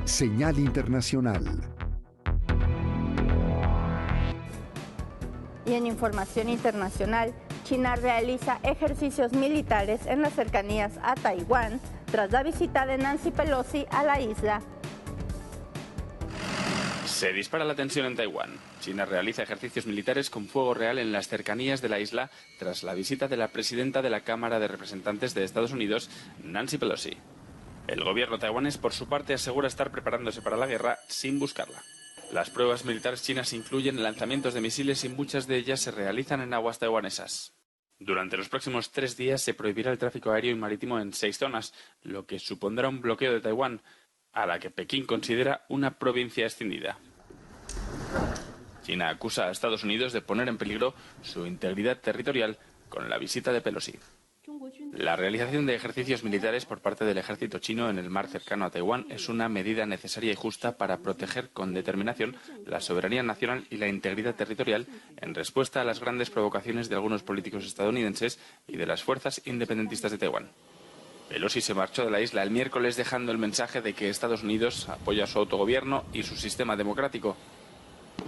Señal Internacional. Y en información internacional, China realiza ejercicios militares en las cercanías a Taiwán tras la visita de Nancy Pelosi a la isla. Se dispara la tensión en Taiwán. China realiza ejercicios militares con fuego real en las cercanías de la isla tras la visita de la presidenta de la Cámara de Representantes de Estados Unidos, Nancy Pelosi. El gobierno taiwanés, por su parte, asegura estar preparándose para la guerra sin buscarla. Las pruebas militares chinas incluyen lanzamientos de misiles y muchas de ellas se realizan en aguas taiwanesas. Durante los próximos 3 días se prohibirá el tráfico aéreo y marítimo en 6 zonas, lo que supondrá un bloqueo de Taiwán, a la que Pekín considera una provincia escindida. China acusa a Estados Unidos de poner en peligro su integridad territorial con la visita de Pelosi. La realización de ejercicios militares por parte del ejército chino en el mar cercano a Taiwán es una medida necesaria y justa para proteger con determinación la soberanía nacional y la integridad territorial en respuesta a las grandes provocaciones de algunos políticos estadounidenses y de las fuerzas independentistas de Taiwán. Pelosi se marchó de la isla el miércoles dejando el mensaje de que Estados Unidos apoya su autogobierno y su sistema democrático,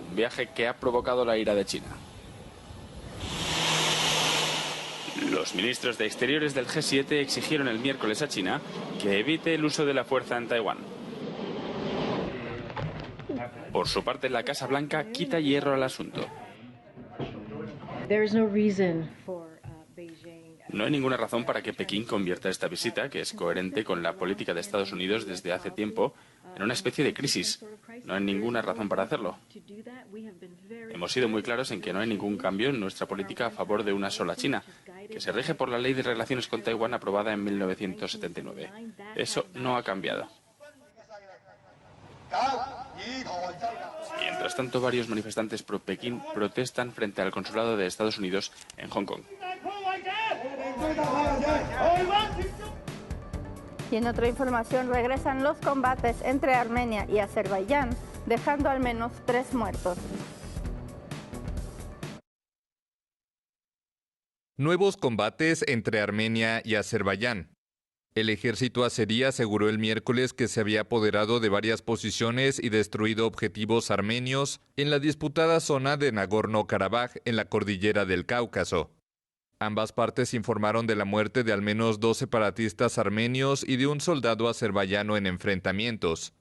un viaje que ha provocado la ira de China. Los ministros de Exteriores del G7 exigieron el miércoles a China que evite el uso de la fuerza en Taiwán. Por su parte, la Casa Blanca quita hierro al asunto. No hay ninguna razón para que Pekín convierta esta visita, que es coherente con la política de Estados Unidos desde hace tiempo, en una especie de crisis. No hay ninguna razón para hacerlo. Hemos sido muy claros en que no hay ningún cambio en nuestra política a favor de una sola China, que se rige por la Ley de Relaciones con Taiwán aprobada en 1979. Eso no ha cambiado. Mientras tanto, varios manifestantes pro Pekín protestan frente al consulado de Estados Unidos en Hong Kong. Y en otra información, regresan los combates entre Armenia y Azerbaiyán, dejando al menos 3 muertos. Nuevos combates entre Armenia y Azerbaiyán. El ejército azerí aseguró el miércoles que se había apoderado de varias posiciones y destruido objetivos armenios en la disputada zona de Nagorno-Karabaj en la cordillera del Cáucaso. Ambas partes informaron de la muerte de al menos 2 separatistas armenios y de un soldado azerbaiyano en enfrentamientos.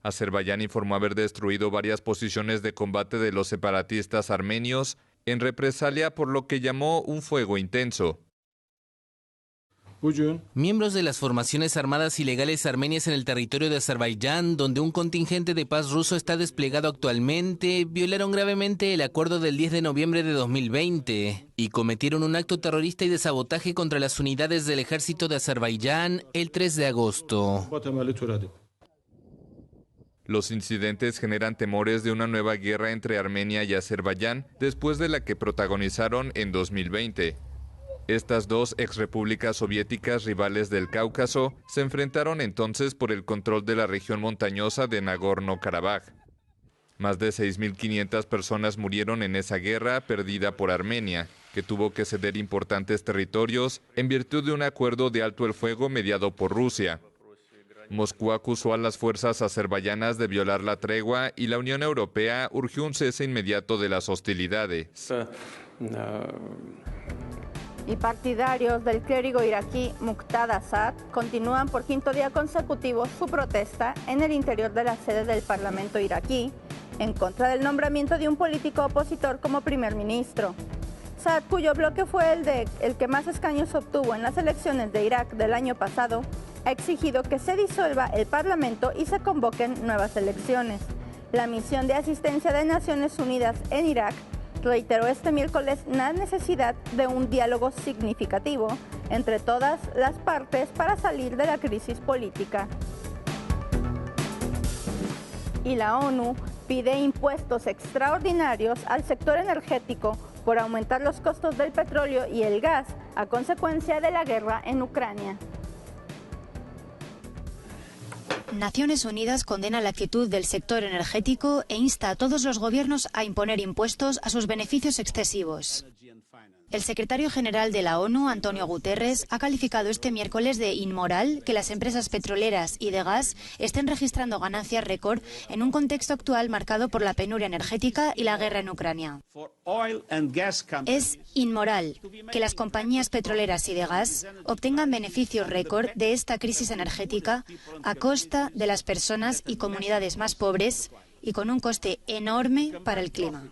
Azerbaiyán informó haber destruido varias posiciones de combate de los separatistas armenios en represalia por lo que llamó un fuego intenso. Miembros de las formaciones armadas ilegales armenias en el territorio de Azerbaiyán, donde un contingente de paz ruso está desplegado actualmente, violaron gravemente el acuerdo del 10 de noviembre de 2020 y cometieron un acto terrorista y de sabotaje contra las unidades del ejército de Azerbaiyán el 3 de agosto. Los incidentes generan temores de una nueva guerra entre Armenia y Azerbaiyán después de la que protagonizaron en 2020. Estas dos exrepúblicas soviéticas rivales del Cáucaso se enfrentaron entonces por el control de la región montañosa de Nagorno-Karabaj. Más de 6.500 personas murieron en esa guerra perdida por Armenia, que tuvo que ceder importantes territorios en virtud de un acuerdo de alto el fuego mediado por Rusia. Moscú acusó a las fuerzas azerbaiyanas de violar la tregua y la Unión Europea urgió un cese inmediato de las hostilidades. Y partidarios del clérigo iraquí Muqtada Assad continúan por 5º día consecutivo su protesta en el interior de la sede del Parlamento iraquí en contra del nombramiento de un político opositor como primer ministro. Assad, cuyo bloque fue el que más escaños obtuvo en las elecciones de Irak del año pasado, ha exigido que se disuelva el Parlamento y se convoquen nuevas elecciones. La misión de asistencia de Naciones Unidas en Irak reiteró este miércoles la necesidad de un diálogo significativo entre todas las partes para salir de la crisis política. Y la ONU pide impuestos extraordinarios al sector energético por aumentar los costos del petróleo y el gas a consecuencia de la guerra en Ucrania. Naciones Unidas condena la actitud del sector energético e insta a todos los gobiernos a imponer impuestos a sus beneficios excesivos. El secretario general de la ONU, Antonio Guterres, ha calificado este miércoles de inmoral que las empresas petroleras y de gas estén registrando ganancias récord en un contexto actual marcado por la penuria energética y la guerra en Ucrania. Es inmoral que las compañías petroleras y de gas obtengan beneficios récord de esta crisis energética a costa de las personas y comunidades más pobres y con un coste enorme para el clima.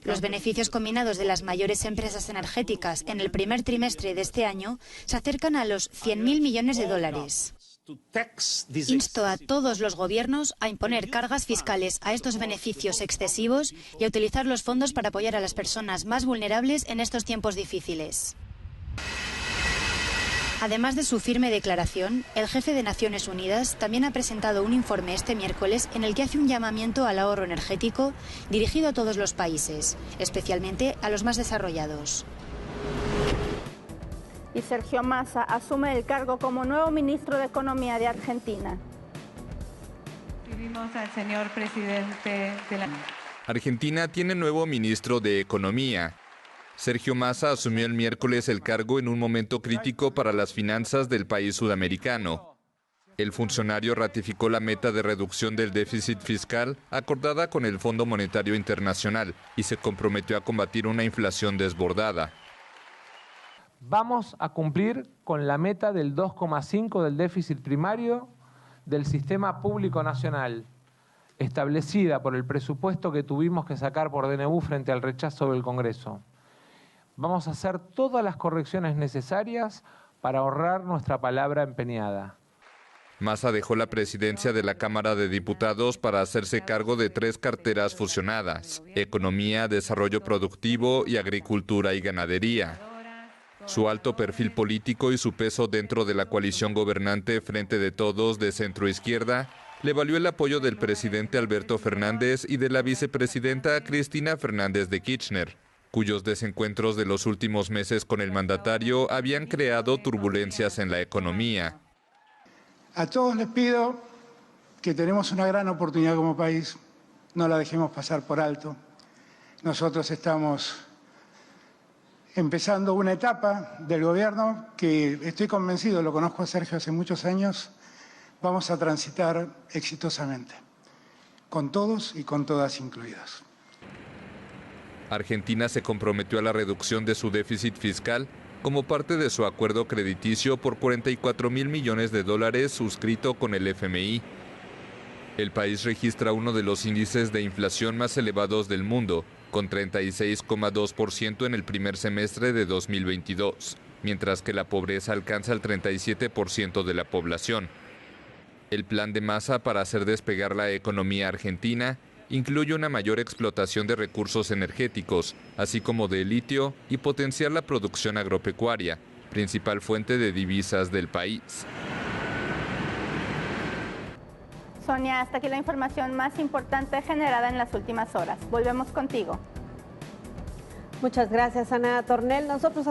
Los beneficios combinados de las mayores empresas energéticas en el primer trimestre de este año se acercan a los 100.000 millones de dólares. Insto a todos los gobiernos a imponer cargas fiscales a estos beneficios excesivos y a utilizar los fondos para apoyar a las personas más vulnerables en estos tiempos difíciles. Además de su firme declaración, el jefe de Naciones Unidas también ha presentado un informe este miércoles en el que hace un llamamiento al ahorro energético dirigido a todos los países, especialmente a los más desarrollados. Y Sergio Massa asume el cargo como nuevo ministro de Economía de Argentina. Recibimos al señor presidente de la... Argentina tiene nuevo ministro de Economía. Sergio Massa asumió el miércoles el cargo en un momento crítico para las finanzas del país sudamericano. El funcionario ratificó la meta de reducción del déficit fiscal acordada con el Fondo Monetario Internacional y se comprometió a combatir una inflación desbordada. Vamos a cumplir con la meta del 2,5 del déficit primario del sistema público nacional, establecida por el presupuesto que tuvimos que sacar por DNU frente al rechazo del Congreso. Vamos a hacer todas las correcciones necesarias para ahorrar nuestra palabra empeñada. Massa dejó la presidencia de la Cámara de Diputados para hacerse cargo de 3 carteras fusionadas: Economía, Desarrollo Productivo y Agricultura y Ganadería. Su alto perfil político y su peso dentro de la coalición gobernante Frente de Todos de centroizquierda le valió el apoyo del presidente Alberto Fernández y de la vicepresidenta Cristina Fernández de Kirchner, cuyos desencuentros de los últimos meses con el mandatario habían creado turbulencias en la economía. A todos les pido que tenemos una gran oportunidad como país, no la dejemos pasar por alto. Nosotros estamos empezando una etapa del gobierno que estoy convencido, lo conozco a Sergio hace muchos años, vamos a transitar exitosamente, con todos y con todas incluidas. Argentina se comprometió a la reducción de su déficit fiscal como parte de su acuerdo crediticio por $44.000 millones suscrito con el FMI. El país registra uno de los índices de inflación más elevados del mundo, con 36,2% en el primer semestre de 2022, mientras que la pobreza alcanza el 37% de la población. El plan de Massa para hacer despegar la economía argentina incluye una mayor explotación de recursos energéticos, así como de litio, y potenciar la producción agropecuaria, principal fuente de divisas del país. Sonia, hasta aquí la información más importante generada en las últimas horas. Volvemos contigo. Muchas gracias, Ana Tornel. Nosotros